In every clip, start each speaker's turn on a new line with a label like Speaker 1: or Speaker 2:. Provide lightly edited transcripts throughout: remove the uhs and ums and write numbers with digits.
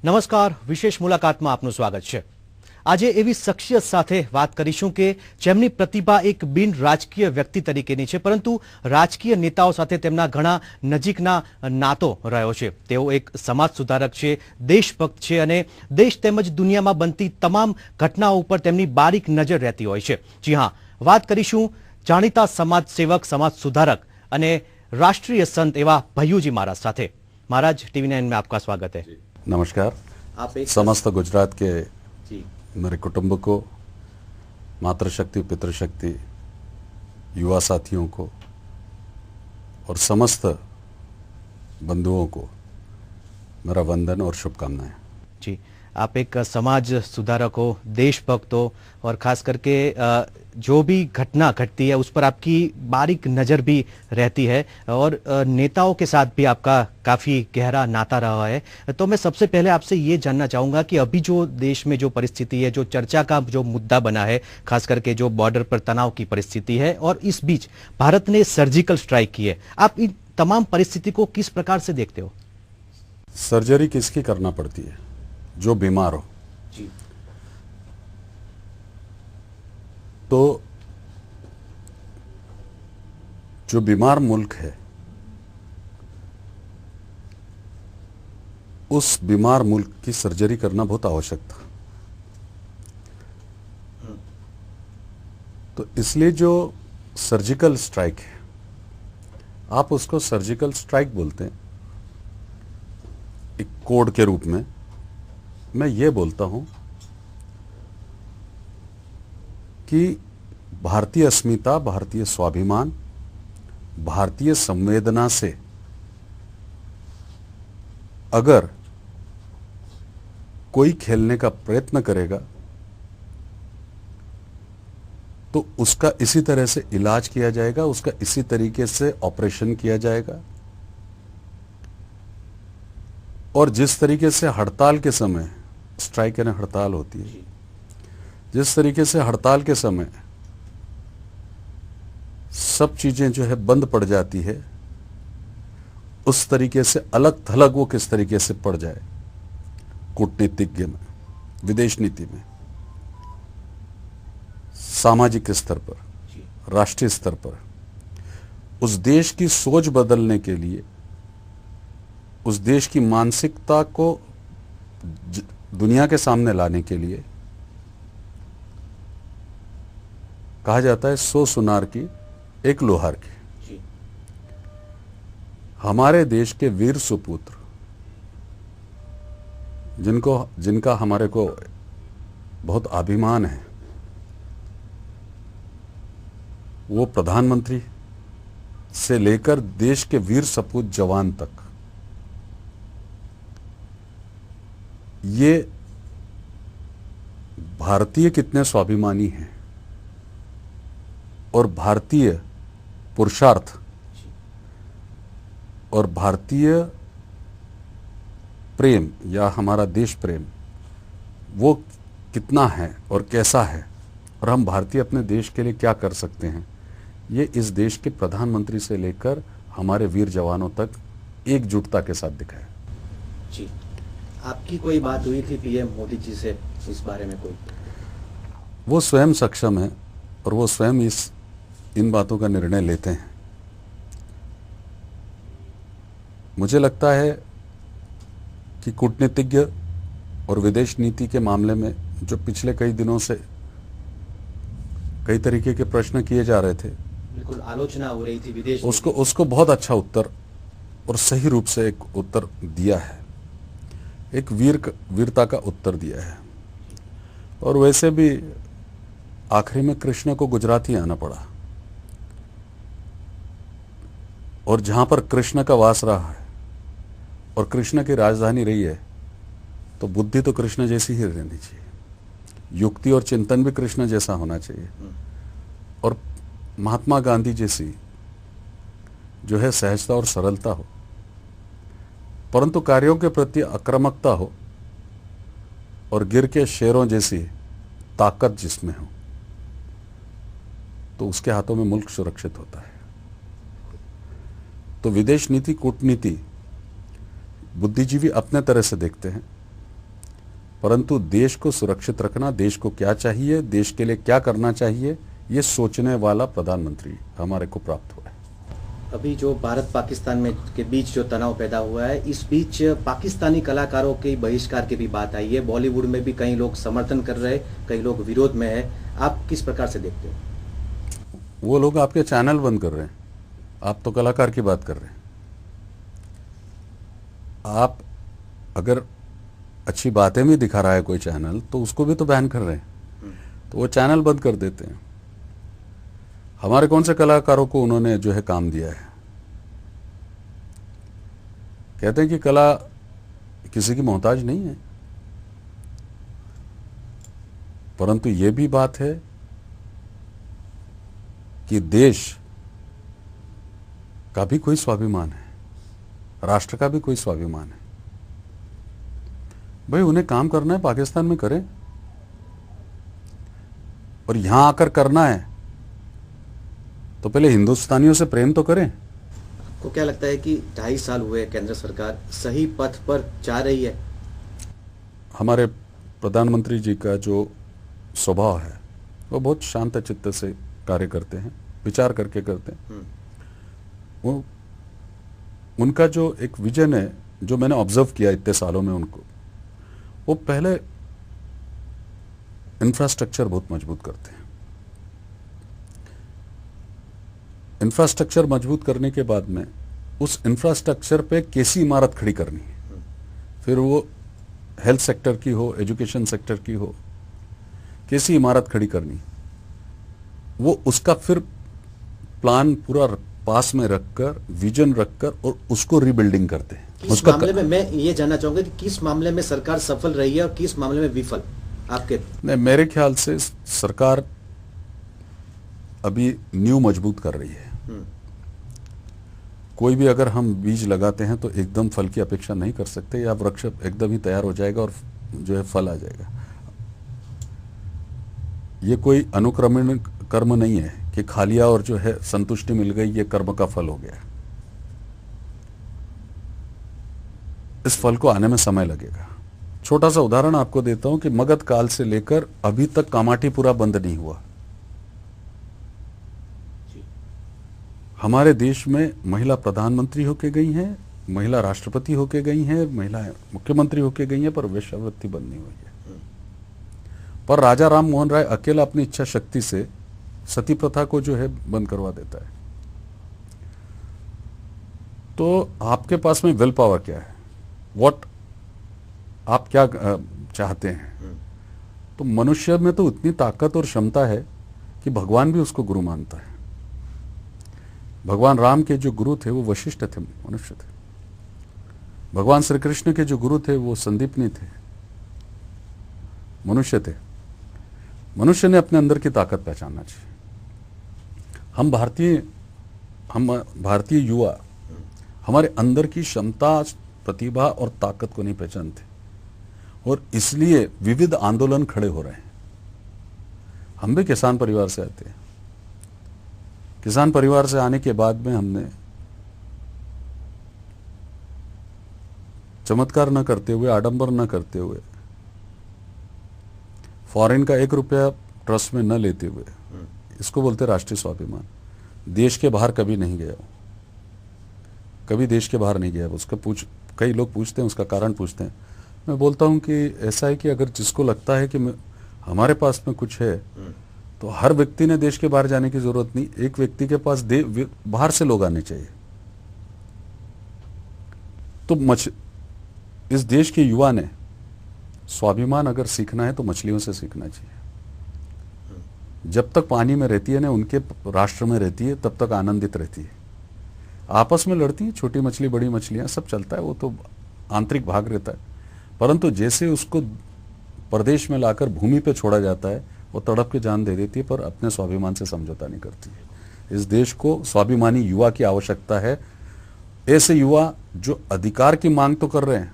Speaker 1: નમસ્કાર, વિશેષ મુલાકાતમાં આપનું સ્વાગત છે। આજે એવી શખ્સિયત સાથે વાત કરીશું કે જેમની પ્રતિભા એક બિન રાજકીય વ્યક્તિ તરીકેની છે, પરંતુ રાજકીય નેતાઓ સાથે તેમના ઘણા નજીકના નાતો રહ્યો છે। તેઓ એક સમાજ સુધારક છે, દેશભક્ત છે અને દેશ તેમજ દુનિયામાં બનતી તમામ ઘટનાઓ ઉપર તેમની બારીક નજર રહેતી હોય છે। જી હા, વાત કરીશું જાણીતા સમાજ સેવક, સમાજ સુધારક અને राष्ट्रीय संत एवं भय्यूजी महाराज साथे। महाराज, TV9 में आपका स्वागत है।
Speaker 2: नमस्कार।
Speaker 1: आप एक
Speaker 2: समस्त गुजरात के
Speaker 1: जी
Speaker 2: मेरे कुटुंब को, मातृशक्ति, पितृशक्ति, युवा साथियों को और समस्त बंधुओं को मेरा वंदन और शुभकामनाएं।
Speaker 1: जी, आप एक समाज सुधारक हो, देशभक्त हो और खास करके जो भी घटना घटती है उस पर आपकी बारीक नज़र भी रहती है और नेताओं के साथ भी आपका काफ़ी गहरा नाता रहा है। तो मैं सबसे पहले आपसे ये जानना चाहूँगा कि अभी जो देश में जो परिस्थिति है, जो चर्चा का जो मुद्दा बना है, खास करके जो बॉर्डर पर तनाव की परिस्थिति है और इस बीच भारत ने सर्जिकल स्ट्राइक की है, आप इन तमाम परिस्थिति को किस प्रकार से देखते हो?
Speaker 2: सर्जरी किसकी करना पड़ती है? जो बीमार हो।
Speaker 1: जी।
Speaker 2: तो जो बीमार मुल्क है, उस बीमार मुल्क की सर्जरी करना बहुत आवश्यक था। तो इसलिए जो सर्जिकल स्ट्राइक है, आप उसको सर्जिकल स्ट्राइक बोलते हैं एक कोड के रूप में। मैं ये बोलता हूं कि भारतीय अस्मिता, भारतीय स्वाभिमान, भारतीय संवेदना से अगर कोई खेलने का प्रयत्न करेगा तो उसका इसी तरह से इलाज किया जाएगा, उसका इसी तरीके से ऑपरेशन किया जाएगा। और जिस तरीके से हड़ताल के समय, स्ट्राइक यानी हड़ताल होती है, जिस तरीके से हड़ताल के समय सब चीजें जो है बंद पड़ जाती है, उस तरीके से अलग थलग वो किस तरीके से पड़ जाए कूटनीतिज्ञ में, विदेश नीति में, सामाजिक स्तर पर, राष्ट्रीय स्तर पर, उस देश की सोच बदलने के लिए, उस देश की मानसिकता को दुनिया के सामने लाने के लिए कहा जाता है 100 सुनार की एक लोहार की। हमारे देश के वीर सुपुत्र, जिनका हमारे को बहुत अभिमान है, वो प्रधानमंत्री से लेकर देश के वीर सपूत जवान तक, ये भारतीय कितने स्वाभिमानी हैं और भारतीय पुरुषार्थ और भारतीय प्रेम या हमारा देश प्रेम वो कितना है और कैसा है, और हम भारतीय अपने देश के लिए क्या कर सकते हैं, ये इस देश के प्रधानमंत्री से लेकर हमारे वीर जवानों तक एकजुटता के साथ दिखाया।
Speaker 1: जी, आपकी कोई बात हुई थी पीएम मोदी जी से इस बारे में? कोई
Speaker 2: वो स्वयं सक्षम है और वो स्वयं इन बातों का निर्णय लेते हैं। मुझे लगता है कि कूटनीतिज्ञ और विदेश नीति के मामले में जो पिछले कई दिनों से कई तरीके के प्रश्न किए जा रहे थे,
Speaker 1: बिल्कुल आलोचना हो रही थी विदेश,
Speaker 2: उसको बहुत अच्छा उत्तर और सही रूप से एक उत्तर दिया है, एक वीरता का उत्तर दिया है। और वैसे भी आखिरी में कृष्ण को गुजराती आना पड़ा, और जहां पर कृष्ण का वास रहा है और कृष्ण की राजधानी रही है, तो बुद्धि तो कृष्ण जैसी ही रहनी चाहिए, युक्ति और चिंतन भी कृष्ण जैसा होना चाहिए, और महात्मा गांधी जैसी जो है सहजता और सरलता हो, परंतु कार्यों के प्रति आक्रामकता हो, और गिर के शेरों जैसी ताकत जिसमें हो, तो उसके हाथों में मुल्क सुरक्षित होता है। तो विदेश नीति, कूटनीति बुद्धिजीवी अपने तरह से देखते हैं, परंतु देश को सुरक्षित रखना, देश को क्या चाहिए, देश के लिए क्या करना चाहिए, ये सोचने वाला प्रधानमंत्री हमारे को प्राप्त हुआ है।
Speaker 1: अभी जो भारत पाकिस्तान में के बीच जो तनाव पैदा हुआ है, इस बीच पाकिस्तानी कलाकारों के बहिष्कार की भी बात आई है। बॉलीवुड में भी कई लोग समर्थन कर रहे हैं, कई लोग विरोध में है। आप किस प्रकार से देखते हो?
Speaker 2: वो लोग आपके चैनल बंद कर रहे हैं, आप तो कलाकार की बात कर रहे हैं। आप अगर अच्छी बातें भी दिखा रहा है कोई चैनल, तो उसको भी तो बैन कर रहे हैं, तो वो चैनल बंद कर देते हैं। हमारे कौन से कलाकारों को उन्होंने जो है काम दिया है? कहते हैं कि कला किसी की मोहताज नहीं है, परंतु ये भी बात है कि देश का भी कोई स्वाभिमान है, राष्ट्र का भी कोई स्वाभिमान है। भाई उन्हें काम करना है, पाकिस्तान में करें, और यहां आकर करना है तो पहले हिंदुस्तानियों से प्रेम तो करें।
Speaker 1: आपको क्या लगता है कि 2.5 साल हुए केंद्र सरकार सही पथ पर जा रही है? हमारे
Speaker 2: प्रधानमंत्री जी का जो स्वभाव है वो बहुत शांत चित्त से कार्य करते हैं, विचार करके करते हैं। वो उनका जो एक विजन है, जो मैंने ऑब्जर्व किया इतने सालों में उनको, वो पहले इंफ्रास्ट्रक्चर बहुत मजबूत करते हैं। इंफ्रास्ट्रक्चर मजबूत करने के बाद में उस इंफ्रास्ट्रक्चर पे कैसी इमारत खड़ी करनी है, फिर वो हेल्थ सेक्टर की हो, एजुकेशन सेक्टर की हो, कैसी इमारत खड़ी करनी, वो उसका फिर प्लान पूरा पास में रखकर, विजन रखकर, और उसको रिबिल्डिंग करते हैं।
Speaker 1: किस मामले में, मैं ये जानना चाहूंगा कि किस मामले में सरकार सफल रही है और किस मामले में विफल आपके?
Speaker 2: नहीं, मेरे ख्याल से सरकार अभी न्यू मजबूत कर रही है। कोई भी अगर हम बीज लगाते हैं तो एकदम फल की अपेक्षा नहीं कर सकते, या वृक्ष एकदम ही तैयार हो जाएगा और जो है फल आ जाएगा। ये कोई अनुक्रमण कर्म नहीं है कि खा लिया और जो है संतुष्टि मिल गई, ये कर्म का फल हो गया। इस फल को आने में समय लगेगा। छोटा सा उदाहरण आपको देता हूं कि मगध काल से लेकर अभी तक कामाठीपुरा बंद नहीं हुआ। हमारे देश में महिला प्रधानमंत्री होके गई हैं, महिला राष्ट्रपति होके गई हैं, महिला मुख्यमंत्री होके गई हैं, पर वेश्यावृत्ति बंद नहीं हुई है। पर राजा राम मोहन राय अकेला अपनी इच्छा शक्ति से सती प्रथा को जो है बंद करवा देता है। तो आपके पास में विल पावर क्या है, व्हाट आप क्या चाहते हैं? तो मनुष्य में तो इतनी ताकत और क्षमता है कि भगवान भी उसको गुरु मानता है। भगवान राम के जो गुरु थे वो वशिष्ठ थे, मनुष्य थे। भगवान श्री कृष्ण के जो गुरु थे वो संदीपनी थे, मनुष्य थे। मनुष्य ने अपने अंदर की ताकत पहचानना चाहिए। हम भारतीय युवा हमारे अंदर की क्षमता, प्रतिभा और ताकत को नहीं पहचानते, और इसलिए विविध आंदोलन खड़े हो रहे हैं। हम भी किसान परिवार से आते हैं। किसान परिवार से आने के बाद में हमने चमत्कार न करते हुए, आडंबर न करते हुए, फॉरेन का 1 रुपया ट्रस्ट में न लेते हुए, इसको बोलते राष्ट्रीय स्वाभिमान। देश के बाहर कभी नहीं गया, कभी देश के बाहर नहीं गया। उसका कई लोग पूछते हैं, उसका कारण पूछते हैं। मैं बोलता हूं कि ऐसा है कि अगर जिसको लगता है कि हमारे पास में कुछ है, तो हर व्यक्ति ने देश के बाहर जाने की जरूरत नहीं। एक व्यक्ति के पास बाहर से लोग आने चाहिए। तो इस देश के युवा ने स्वाभिमान अगर सीखना है तो मछलियों से सीखना चाहिए। जब तक पानी में रहती है ना, उनके राष्ट्र में रहती है, तब तक आनंदित रहती है। आपस में लड़ती है, छोटी मछली बड़ी मछलियां, सब चलता है, वो तो आंतरिक भाग रहता है। परंतु जैसे उसको प्रदेश में लाकर भूमि पे छोड़ा जाता है, वो तड़प के जान दे देती है, पर अपने स्वाभिमान से समझौता नहीं करती है। इस देश को स्वाभिमानी युवा की आवश्यकता है। ऐसे युवा जो अधिकार की मांग तो कर रहे हैं,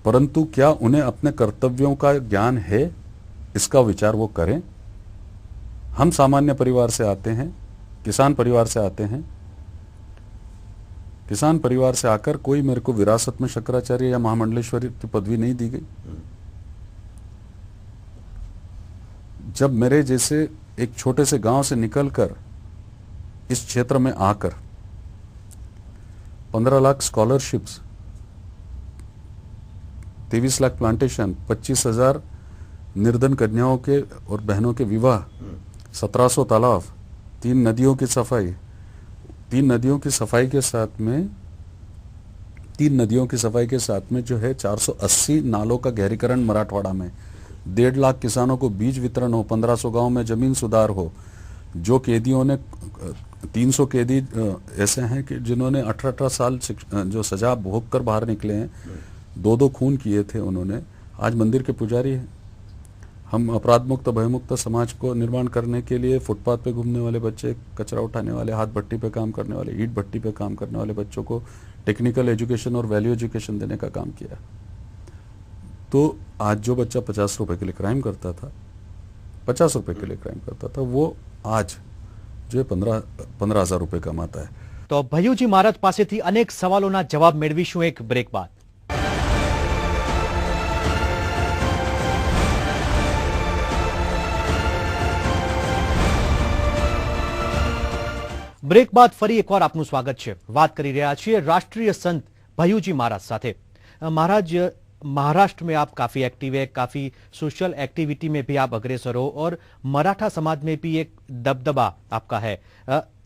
Speaker 2: परंतु क्या उन्हें अपने कर्तव्यों का ज्ञान है, इसका विचार वो करें। हम सामान्य परिवार से आते हैं, किसान परिवार से आते हैं। किसान परिवार से आकर कोई मेरे को विरासत में शंकराचार्य या महामंडलेश्वरी की पदवी नहीं दी गई। जब मेरे जैसे एक छोटे से गांव से निकलकर इस क्षेत्र में आकर 15 लाख स्कॉलरशिप्स, 23 लाख प्लांटेशन, 25,000 निर्धन कन्याओं के और बहनों के विवाह, 1700 तालाब, 3 नदियों की सफाई, 3 नदियों की सफाई के साथ में 3 नदियों की सफाई के साथ में जो है 480 नालों का गहरीकरण मराठवाड़ा में, 1.5 लाख किसानों को बीज वितरण हो, 1500 गांव में जमीन सुधार हो, जो कैदियों ने 300 कैदी ऐसे हैं कि जिन्होंने 18 साल जो सजा भोग कर बाहर निकले हैं, 2 खून किए थे उन्होंने, आज मंदिर के पुजारी हैं। हम अपराध मुक्त भयमुक्त समाज को निर्माण करने के लिए फुटपाथ पे घूमने वाले बच्चे, कचरा उठाने वाले, हाथ भट्टी पे काम करने वाले, ईंट भट्टी पे काम करने वाले बच्चों को टेक्निकल एजुकेशन और वैल्यू एजुकेशन देने का काम किया। तो आज जो बच्चा 50 रुपए के लिए क्राइम करता था, 50 रुपए के लिए क्राइम करता था, वो आज जो है 15,000 रुपए कमाता है।
Speaker 1: તો ભૈયુજી મહારાજ પાસેથી અનેક સવાલોના જવાબ મેળવીશું એક બ્રેક બાદ। બ્રેક બાદ ફરી એકવાર આપનું સ્વાગત છે। વાત કરી રહ્યા છીએ રાષ્ટ્રીય સંત ભૈયુજી મહારાજ સાથે। महाराज, महाराष्ट्र में आप काफी एक्टिव है, काफी सोशल एक्टिविटी में भी आप अग्रसर हो और मराठा समाज में भी एक दबदबा आपका है।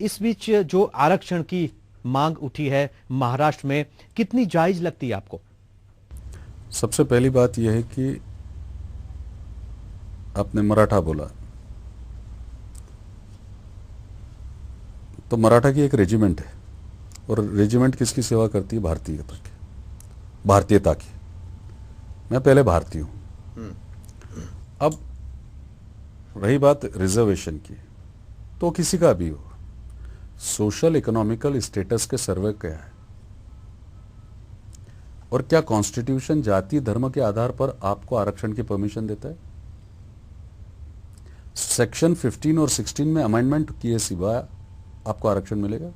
Speaker 1: इस बीच जो आरक्षण की मांग उठी है महाराष्ट्र में, कितनी जायज लगती है आपको?
Speaker 2: सबसे पहली बात यह है कि आपने मराठा बोला, तो मराठा की एक रेजिमेंट है और रेजिमेंट किसकी सेवा करती है? भारतीयता की। मैं पहले भारतीय हूं। अब रही बात रिजर्वेशन की, तो किसी का भी हो, सोशल इकोनॉमिकल स्टेटस के सर्वे क्या है और क्या कॉन्स्टिट्यूशन जाति धर्म के आधार पर आपको आरक्षण की परमिशन देता है? सेक्शन 15 और 16 में अमेंडमेंट किए सिवा आपको आरक्षण मिलेगा?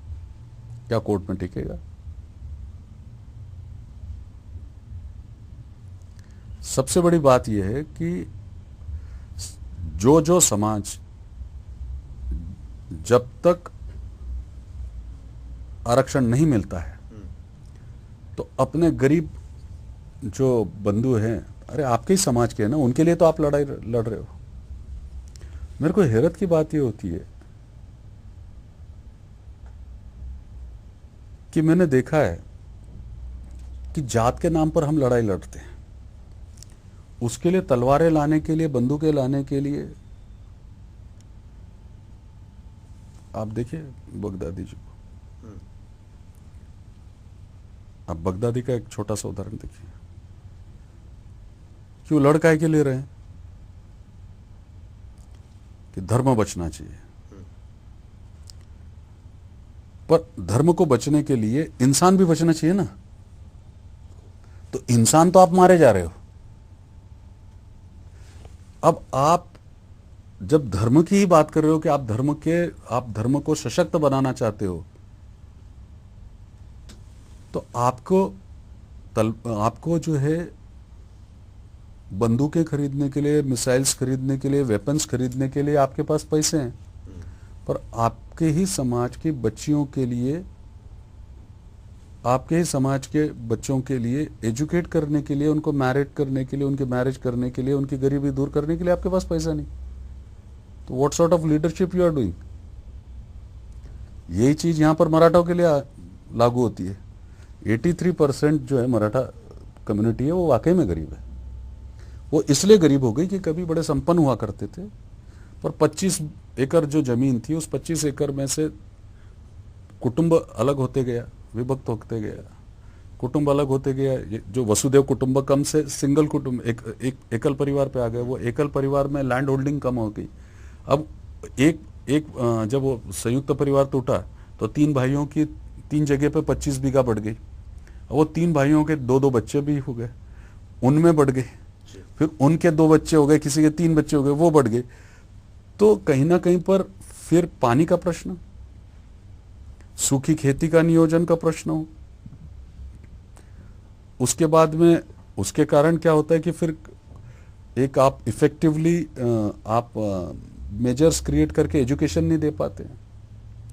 Speaker 2: क्या कोर्ट में टिकेगा? सबसे बड़ी बात यह है कि जो समाज जब तक आरक्षण नहीं मिलता है तो अपने गरीब जो बंधु हैं, अरे आपके ही समाज के हैं ना, उनके लिए तो आप लड़ाई लड़ रहे हो। मेरे को हैरत की बात यह होती है कि मैंने देखा है कि जात के नाम पर हम लड़ाई लड़ते हैं, उसके लिए तलवारें लाने के लिए, बंदूकें लाने के लिए। आप देखिए बगदादी जी को, आप बगदादी का एक छोटा सा उदाहरण देखिए, क्यों लड़ काय के ले रहे हैं? कि धर्म बचना चाहिए, पर धर्म को बचने के लिए इंसान भी बचना चाहिए ना। तो इंसान तो आप मारे जा रहे हो। अब आप जब धर्म की ही बात कर रहे हो कि आप धर्म को सशक्त बनाना चाहते हो, तो आपको जो है बंदूकें खरीदने के लिए, मिसाइल्स खरीदने के लिए, वेपन्स खरीदने के लिए आपके पास पैसे हैं, पर आपके ही समाज की बच्चियों के लिए, आपके ही समाज के बच्चों के लिए एजुकेट करने के लिए, उनको मैरिड करने के लिए, उनके मैरिज करने के लिए, उनकी गरीबी दूर करने के लिए आपके पास पैसा नहीं। तो what sort of leadership you are doing? यही चीज यहां पर मराठों के लिए लागू होती है। 83% जो है मराठा कम्युनिटी है, वो वाकई में गरीब है। वो इसलिए गरीब हो गई कि कभी बड़े संपन्न हुआ करते थे, पर 25 एकड़ जो जमीन थी, उस 25 एकड़ में से कुटुंब अलग होते गया, विभक्त होते गया, कुटुंब अलग होते गया। जो वसुदेव कुटुंबकम से सिंगल कुटुंब, एक एकल परिवार पे आ गए। वो एकल परिवार में लैंड होल्डिंग कम हो गई। अब जब वो संयुक्त परिवार टूटा तो 3 भाइयों की 3 जगह पे 25 बीघा बढ़ गई। वो 3 भाइयों के 2-2 बच्चे भी हो गए, उनमें बढ़ गए, फिर उनके 2 बच्चे हो गए, किसी के 3 बच्चे हो गए, वो बढ़ गए। तो कहीं ना कहीं पर फिर पानी का प्रश्न, सूखी खेती का नियोजन का प्रश्न हो, उसके बाद में उसके कारण क्या होता है कि फिर एक आप इफेक्टिवली आप मेजर्स क्रिएट करके एजुकेशन नहीं दे पाते हैं।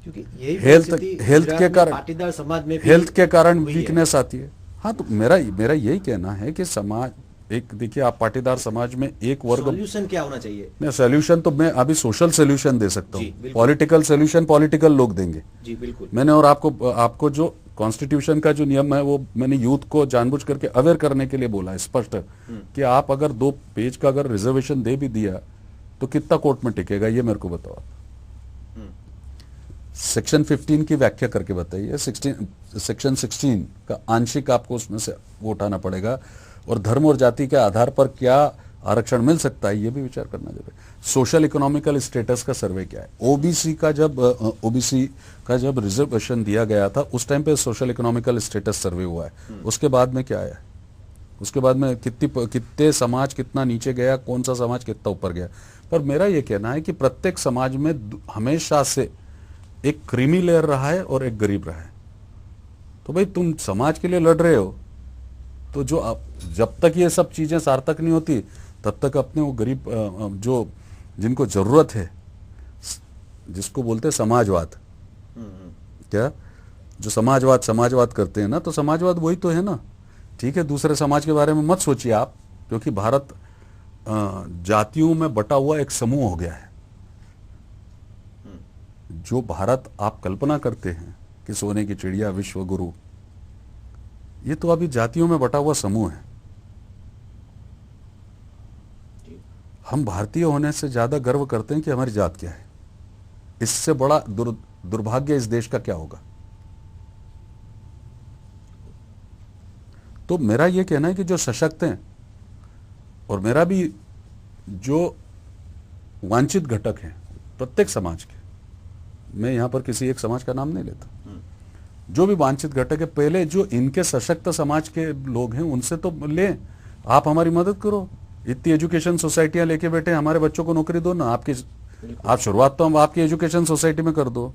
Speaker 1: क्योंकि यही
Speaker 2: हेल्थ
Speaker 1: परिस्थिति
Speaker 2: हेल्थ
Speaker 1: गुजरात
Speaker 2: के
Speaker 1: में
Speaker 2: कारण
Speaker 1: पाटीदार समाज में भी
Speaker 2: हेल्थ के कारण
Speaker 1: हुई है।
Speaker 2: वीकनेस आती है। हाँ, तो मेरा मेरा यही कहना है कि समाज एक देखिए, आप पाटीदार समाज में एक वर्ग
Speaker 1: सॉल्यूशन क्या होना चाहिए?
Speaker 2: नहीं, सोल्यूशन तो मैं अभी सोशल सोल्यूशन दे सकता
Speaker 1: जी,
Speaker 2: हूँ,
Speaker 1: बिल्कुल।
Speaker 2: पॉलिटिकल सोल्यूशन पॉलिटिकल लोग देंगे।
Speaker 1: जी बिल्कुल।
Speaker 2: मैंने और आपको जो कॉन्स्टिट्यूशन का जो नियम है वो मैंने यूथ को जानबूझ करके अवेयर करने के लिए बोला है स्पष्ट कि आप अगर 2 पेज का अगर रिजर्वेशन दे भी दिया तो कितना कोर्ट में टिकेगा, ये मेरे को बताओ आप। सेक्शन 15 की व्याख्या करके बताइए। सेक्शन 16 का आंशिक आपको उसमें से वो उठाना पड़ेगा, और धर्म और जाति के आधार पर क्या आरक्षण मिल सकता है ये भी विचार करना जरूरी है। सोशल इकोनॉमिकल स्टेटस का सर्वे क्या है? ओबीसी का जब रिजर्वेशन दिया गया था उस टाइम पे सोशल इकोनॉमिकल स्टेटस सर्वे हुआ है। उसके बाद में क्या आया? उसके बाद में कितने समाज कितना नीचे गया, कौन सा समाज कितना ऊपर गया। पर मेरा ये कहना है कि प्रत्येक समाज में हमेशा से एक क्रीमी लेयर रहा है और एक गरीब रहा है। तो भाई तुम समाज के लिए लड़ रहे हो, तो जब तक ये सब चीजें सार्थक नहीं होती तब तक अपने वो गरीब जो जिनको जरूरत है, जिसको बोलते हैं समाजवाद, क्या जो समाजवाद करते हैं ना, तो समाजवाद वही तो है ना। ठीक है, दूसरे समाज के बारे में मत सोचिए आप, क्योंकि भारत जातियों में बटा हुआ एक समूह हो गया है। जो भारत आप कल्पना करते हैं कि सोने की चिड़िया, विश्व गुरु, ये तो अभी जातियों में बटा हुआ समूह है। हम भारतीय होने से ज्यादा गर्व करते हैं कि हमारी जात क्या है। इससे बड़ा दुर्भाग्य इस देश का क्या होगा। तो मेरा यह कहना है कि जो सशक्त हैं, और मेरा भी जो वांछित घटक है प्रत्येक समाज के, मैं यहां पर किसी एक समाज का नाम नहीं लेता, जो भी वांछित घटक है, पहले जो इनके सशक्त समाज के लोग हैं उनसे तो ले, आप हमारी मदद करो। इतनी एजुकेशन सोसाइटियां लेके बैठे, हमारे बच्चों को नौकरी दो ना। आप शुरुआत तो हम आपकी एजुकेशन सोसाइटी में कर दो।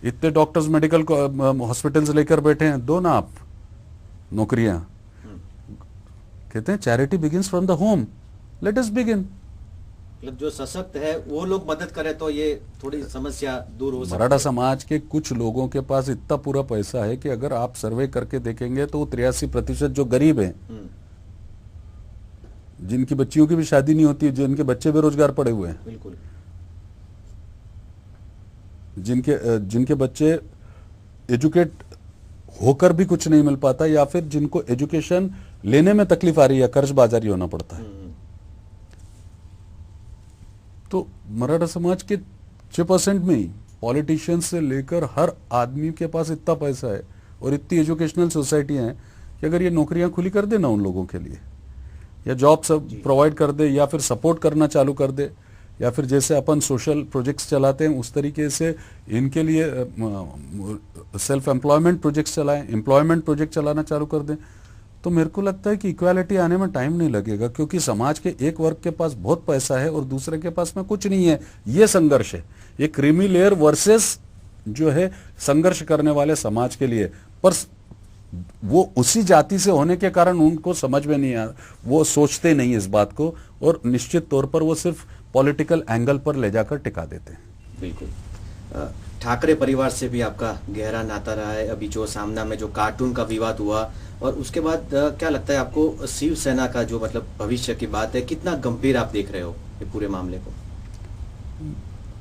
Speaker 2: इतने डॉक्टर्स मेडिकल हॉस्पिटल्स लेकर बैठे हैं, दो ना आप नौकरियां। कहते हैं charity begins from the home, let us begin.
Speaker 1: मतलब जो सशक्त है वो लोग मदद करें तो ये थोड़ी समस्या दूर हो सकती है।
Speaker 2: मराठा समाज के कुछ लोगों के पास इतना पूरा पैसा है कि अगर आप सर्वे करके देखेंगे तो 83% जो गरीब हैं, जिनकी बच्चियों की भी शादी नहीं होती, जिनके बच्चे बेरोजगार पड़े हुए हैं,
Speaker 1: बिल्कुल,
Speaker 2: जिनके बच्चे एजुकेट होकर भी कुछ नहीं मिल पाता, या फिर जिनको एजुकेशन लेने में तकलीफ आ रही है, कर्ज बाजारी होना पड़ता है। तो मराठा समाज के 6% में ही पॉलिटिशियंस से लेकर हर आदमी के पास इतना पैसा है और इतनी एजुकेशनल सोसाइटियां हैं कि अगर ये नौकरियां खुली कर दे ना उन लोगों के लिए, या जॉब सब प्रोवाइड कर दे, या फिर सपोर्ट करना चालू कर दे, या फिर जैसे अपन सोशल प्रोजेक्ट्स चलाते हैं उस तरीके से इनके लिए सेल्फ एम्प्लॉयमेंट प्रोजेक्ट्स चलाएं, एम्प्लॉयमेंट प्रोजेक्ट चलाना चालू कर दें, तो मेरे को लगता है कि इक्वालिटी आने में टाइम नहीं लगेगा। क्योंकि समाज के एक वर्ग के पास बहुत पैसा है और दूसरे के पास में कुछ नहीं है। ये संघर्ष है, ये क्रीमी लेयर वर्सेस जो है संघर्ष करने वाले समाज के लिए। पर वो उसी जाति से होने के कारण उनको समझ में नहीं आ, वो सोचते नहीं इस बात को, और निश्चित तौर पर वो सिर्फ पॉलिटिकल एंगल पर ले जाकर टिका देते हैं।
Speaker 1: बिल्कुल। ठाकरे परिवार से भी आपका गहरा नाता रहा है। अभी जो सामना में जो कार्टून का विवाद हुआ, और उसके बाद क्या लगता है आपको शिवसेना का जो मतलब भविष्य की बात है, कितना गंभीर आप देख रहे हो ये पूरे मामले को?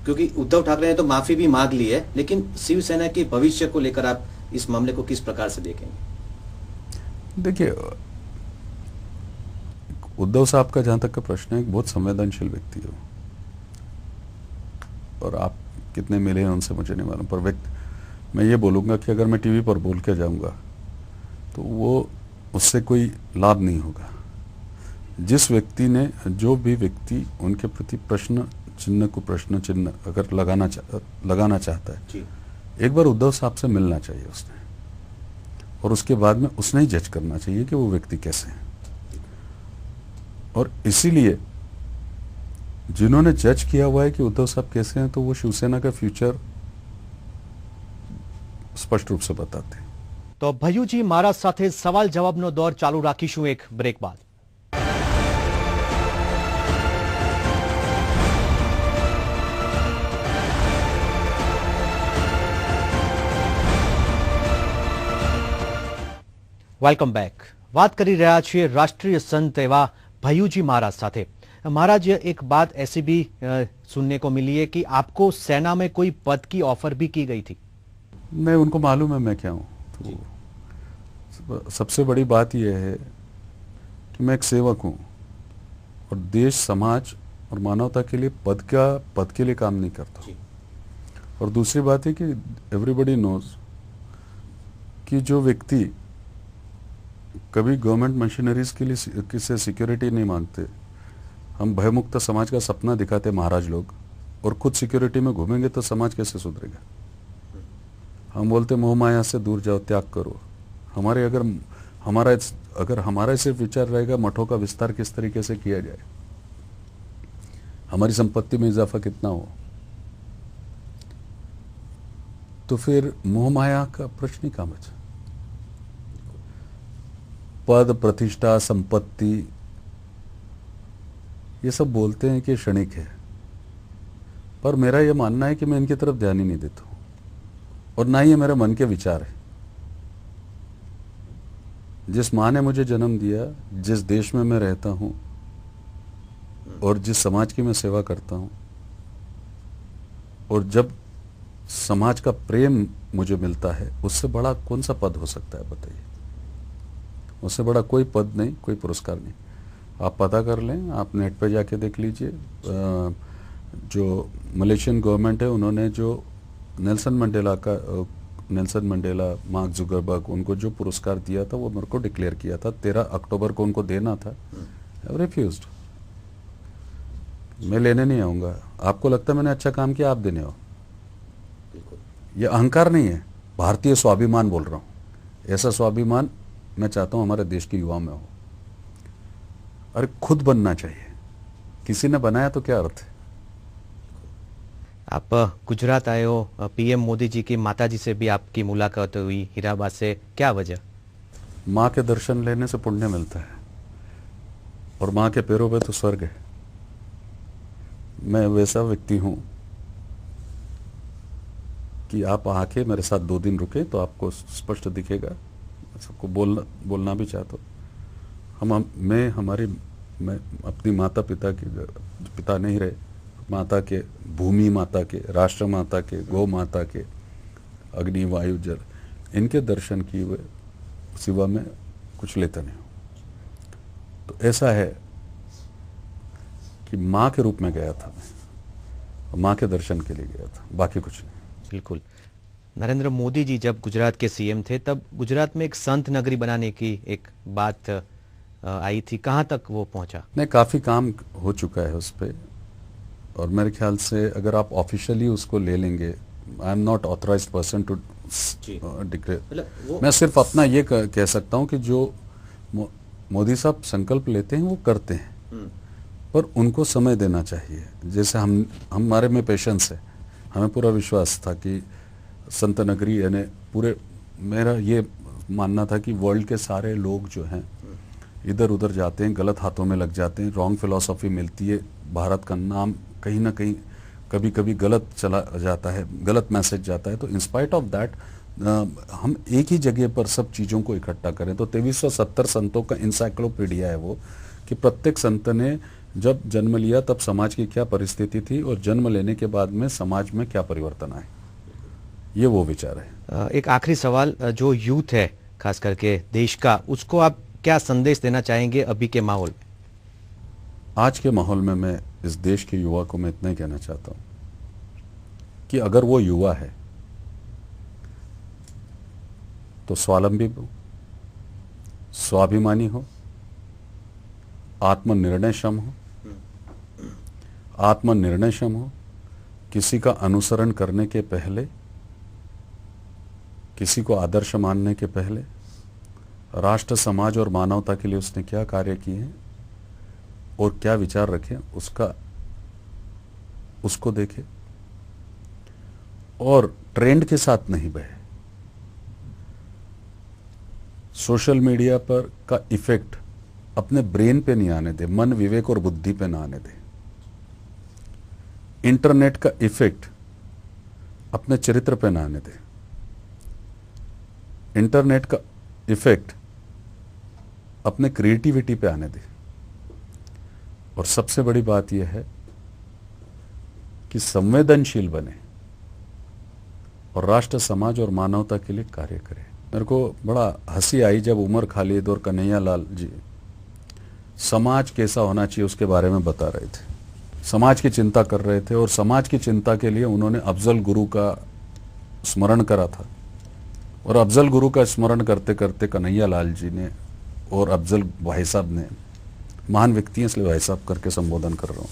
Speaker 1: क्योंकि उद्धव ठाकरे ने तो माफी भी मांग ली है, लेकिन शिवसेना के भविष्य को लेकर आप इस मामले को किस प्रकार से देखेंगे?
Speaker 2: देखिए, उद्धव साहब का जहां तक का प्रश्न है, एक बहुत संवेदनशील व्यक्ति है, और आप कितने मिले हैं उनसे मुझे नहीं मालूम, पर मैं ये बोलूंगा कि अगर मैं टीवी पर बोल के जाऊंगा तो वो उससे कोई लाभ नहीं होगा। जिस व्यक्ति ने, जो भी व्यक्ति उनके प्रति प्रश्न चिन्ह अगर लगाना चाहता है, एक बार उद्धव साहब से मिलना चाहिए उसने, और उसके बाद में उसने ही जज करना चाहिए कि वो व्यक्ति कैसे है। और इसीलिए जिन्होंने जज किया हुआ है कि उद्धव साहब कैसे हैं, तो वो शिवसेना का फ्यूचर स्पष्ट रूप से बताते हैं।
Speaker 1: तो ભયુજી મારા સાથે સવાલ જવાબનો દોર ચાલુ રાખીશું એક બ્રેક બાદ। Welcome back. વાત કરી રહ્યા છીએ રાષ્ટ્રીય संत એવા भय्यूजी महाराज साथे. महाराज, एक बात ऐसी भी सुनने को मिली है कि आपको सेना में कोई पद की ऑफर भी की गई थी.
Speaker 2: नहीं, उनको मालूम है मैं क्या हूँ. तो सबसे बड़ी बात यह है कि मैं एक सेवक हूँ और देश, समाज और मानवता के लिए पद के लिए काम नहीं करता. और दूसरी बात है कि एवरीबॉडी नोज कि जो व्यक्ति कभी गवर्नमेंट मशीनरीज के लिए किसी सिक्योरिटी नहीं मांगते, हम भयमुक्त समाज का सपना दिखाते महाराज लोग, और खुद सिक्योरिटी में घूमेंगे तो समाज कैसे सुधरेगा. हम बोलते मोह माया से दूर जाओ, त्याग करो. अगर हमारा सिर्फ विचार रहेगा मठों का विस्तार किस तरीके से किया जाए, हमारी संपत्ति में इजाफा कितना हो, तो फिर मोह माया का प्रश्न ही कहां बचा. पद, प्रतिष्ठा, संपत्ति, ये सब बोलते हैं कि क्षणिक है, पर मेरा यह मानना है कि मैं इनकी तरफ ध्यान ही नहीं देता हूं, और ना ही ये मेरे मन के विचार है. जिस माँ ने मुझे जन्म दिया, जिस देश में मैं रहता हूं और जिस समाज की मैं सेवा करता हूं, और जब समाज का प्रेम मुझे मिलता है, उससे बड़ा कौन सा पद हो सकता है बताइए. उससे बड़ा कोई पद नहीं, कोई पुरस्कार नहीं. आप पता कर लें, आप नेट पे जाके देख लीजिए. जो मलेशियन गवर्नमेंट है, उन्होंने जो नेल्सन मंडेला, मार्क जुकरबर्ग, उनको जो पुरस्कार दिया था वो मेरे को डिक्लेयर किया था. 13 अक्टूबर को उनको देना था. आई रिफ्यूज्ड. मैं लेने नहीं आऊँगा. आपको लगता है मैंने अच्छा काम किया, आप देने हो. ये अहंकार नहीं है, भारतीय स्वाभिमान बोल रहा हूँ. ऐसा स्वाभिमान मैं चाहता हूँ हमारे देश के युवाओं में हो. अरे खुद बनना चाहिए. किसी ने बनाया तो क्या अर्थ है.
Speaker 1: आप गुजरात आए हो, पीएम मोदी जी की माताजी से भी आपकी मुलाकात हुई, हीराबाद से. क्या वजह?
Speaker 2: माँ के दर्शन लेने से पुण्य मिलता है, और माँ के पैरों पे तो स्वर्ग है. मैं वैसा व्यक्ति हूँ कि आप आके मेरे साथ 2 दिन रुके तो आपको स्पष्ट दिखेगा. सबको बोलना भी चाहता हूँ. मैं अपनी माता पिता के, पिता नहीं रहे, माता के, भूमि माता के, राष्ट्र माता के, गौ माता के, अग्नि, वायु, जल, इनके दर्शन किए हुए सिवा में कुछ लेता नहीं हूँ. तो ऐसा है कि माँ के रूप में गया था मैं, और माँ के दर्शन के लिए गया था, बाकी कुछ नहीं.
Speaker 1: बिल्कुल. नरेंद्र मोदी जी जब गुजरात के सीएम थे, तब गुजरात में एक संत नगरी बनाने की एक बात आई थी. कहाँ तक वो पहुंचा?
Speaker 2: नहीं, काफ़ी काम हो चुका है उस पर, और मेरे ख्याल से अगर आप ऑफिशियली उसको ले लेंगे, I am not authorized person to declare. मैं सिर्फ अपना ये कह सकता हूँ कि जो मोदी साहब संकल्प लेते हैं वो करते हैं, पर उनको समय देना चाहिए. जैसे हमारे में पेशेंस है. हमें पूरा विश्वास था कि संत नगरी, यानी पूरे, मेरा ये मानना था कि वर्ल्ड के सारे लोग जो हैं इधर उधर जाते हैं, गलत हाथों में लग जाते हैं, रॉन्ग फिलॉसफी मिलती है, भारत का नाम कहीं ना कहीं कभी कभी गलत चला जाता है, गलत मैसेज जाता है. तो इंस्पाइट ऑफ दैट हम एक ही जगह पर सब चीज़ों को इकट्ठा करें. तो 2370 संतों का इंसाइक्लोपीडिया है वो, कि प्रत्येक संत ने जब जन्म लिया तब समाज की क्या परिस्थिति थी, और जन्म लेने के बाद में समाज में क्या परिवर्तन आए. ये वो विचार है.
Speaker 1: एक आखिरी सवाल, जो यूथ है खास करके देश का, उसको आप क्या संदेश देना चाहेंगे अभी के माहौल में?
Speaker 2: आज के माहौल में मैं इस देश के युवा को मैं इतना ही कहना चाहता हूँ कि अगर वो युवा है तो स्वावलंबी हो, स्वाभिमानी हो, आत्मनिर्णयक्षम हो. आत्मनिर्णयक्षम हो, किसी का अनुसरण करने के पहले, किसी को आदर्श मानने के पहले, राष्ट्र, समाज और मानवता के लिए उसने क्या कार्य किए हैं और क्या विचार रखे, उसको देखे, और ट्रेंड के साथ नहीं बहे. सोशल मीडिया पर का इफेक्ट अपने ब्रेन पे नहीं आने दे, मन, विवेक और बुद्धि पे ना आने दे. इंटरनेट का इफेक्ट अपने चरित्र पे ना आने दे. इंटरनेट का इफेक्ट अपने क्रिएटिविटी पे आने दें। और सबसे बड़ी बात यह है कि संवेदनशील बने और राष्ट्र, समाज और मानवता के लिए कार्य करें। मेरे को बड़ा हंसी आई जब उमर खालिद और कन्हैया लाल जी समाज कैसा होना चाहिए उसके बारे में बता रहे थे, समाज की चिंता कर रहे थे। और समाज की चिंता के लिए उन्होंने अफजल गुरु का स्मरण करा था। और अफजल गुरु का स्मरण करते करते कन्हैया लाल जी ने और अफजल भाई साहब ने, महान व्यक्ति हैं इसलिए भाई साहब करके संबोधन कर रहा हूं,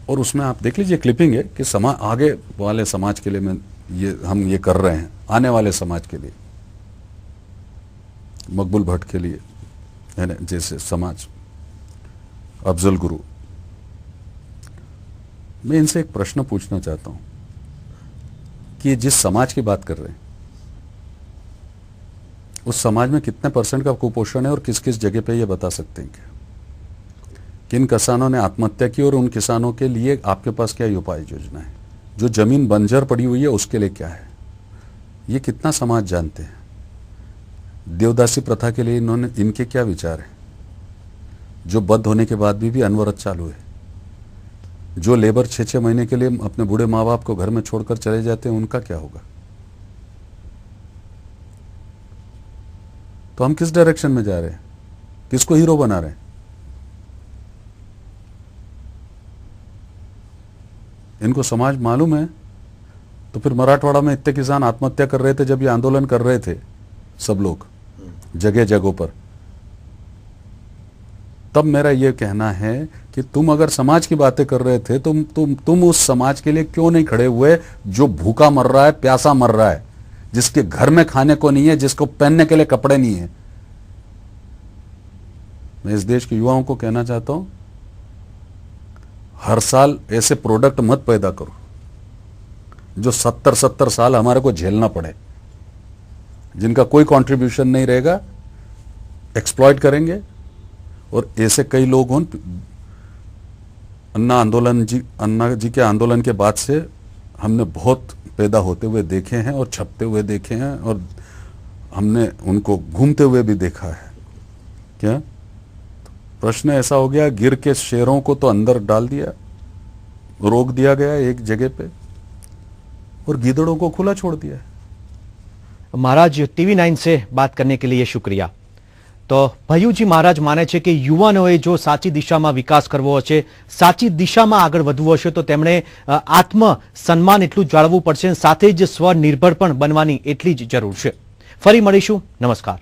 Speaker 2: और उसमें आप देख लीजिए क्लिपिंग है कि आगे वाले समाज के लिए हम ये कर रहे हैं, आने वाले समाज के लिए, मकबूल भट्ट के लिए है ना, जैसे समाज, अफजल गुरु। मैं इनसे एक प्रश्न पूछना चाहता हूं कि जिस समाज की बात कर रहे हैं उस समाज में कितने % का कुपोषण है और किस किस जगह पे ये बता सकते हैं क्या? किन किसानों ने आत्महत्या की और उन किसानों के लिए आपके पास क्या उपाय योजना है? जो जमीन बंजर पड़ी हुई है उसके लिए क्या है? ये कितना समाज जानते हैं? देवदासी प्रथा के लिए इनके क्या विचार हैं? जो बद्ध होने के बाद भी अनवरत चालू है। जो लेबर 6-6 महीने के लिए अपने बूढ़े माँ बाप को घर में छोड़कर चले जाते हैं, उनका क्या होगा? तो हम किस डायरेक्शन में जा रहे हैं? किसको हीरो बना रहे हैं? इनको समाज मालूम है तो फिर मराठवाड़ा में इतने किसान आत्महत्या कर रहे थे जब ये आंदोलन कर रहे थे, सब लोग जगह जगहों पर। तब मेरा यह कहना है कि तुम अगर समाज की बातें कर रहे थे, तुम उस समाज के लिए क्यों नहीं खड़े हुए जो भूखा मर रहा है, प्यासा मर रहा है, जिसके घर में खाने को नहीं है, जिसको पहनने के लिए कपड़े नहीं है? मैं इस देश के युवाओं को कहना चाहता हूं, हर साल ऐसे प्रोडक्ट मत पैदा करो जो 70-70 साल हमारे को झेलना पड़े, जिनका कोई कंट्रीब्यूशन नहीं रहेगा, एक्सप्लॉइट करेंगे। और ऐसे कई लोग हों, अन्ना जी के आंदोलन के बाद से हमने बहुत पैदा होते हुए देखे हैं और छपते हुए देखे हैं और हमने उनको घूमते हुए भी देखा है। क्या प्रश्न ऐसा हो गया, गिर के शेरों को तो अंदर डाल दिया, रोक दिया गया एक जगह पे, और गीदड़ों को खुला छोड़ दिया।
Speaker 1: महाराज, TV9 से बात करने के लिए शुक्रिया। तो ભયુજી મહારાજ માને છે કે યુવાનોએ જો સાચી દિશામાં વિકાસ કરવો હશે, સાચી દિશામાં આગળ વધવું હશે તો તેમણે આત્મ સન્માન એટલું જાળવવું પડશે, સાથે જ સ્વનિર્ભર પણ બનવાની એટલી જ જરૂર છે. ફરી મળીશું. નમસ્કાર.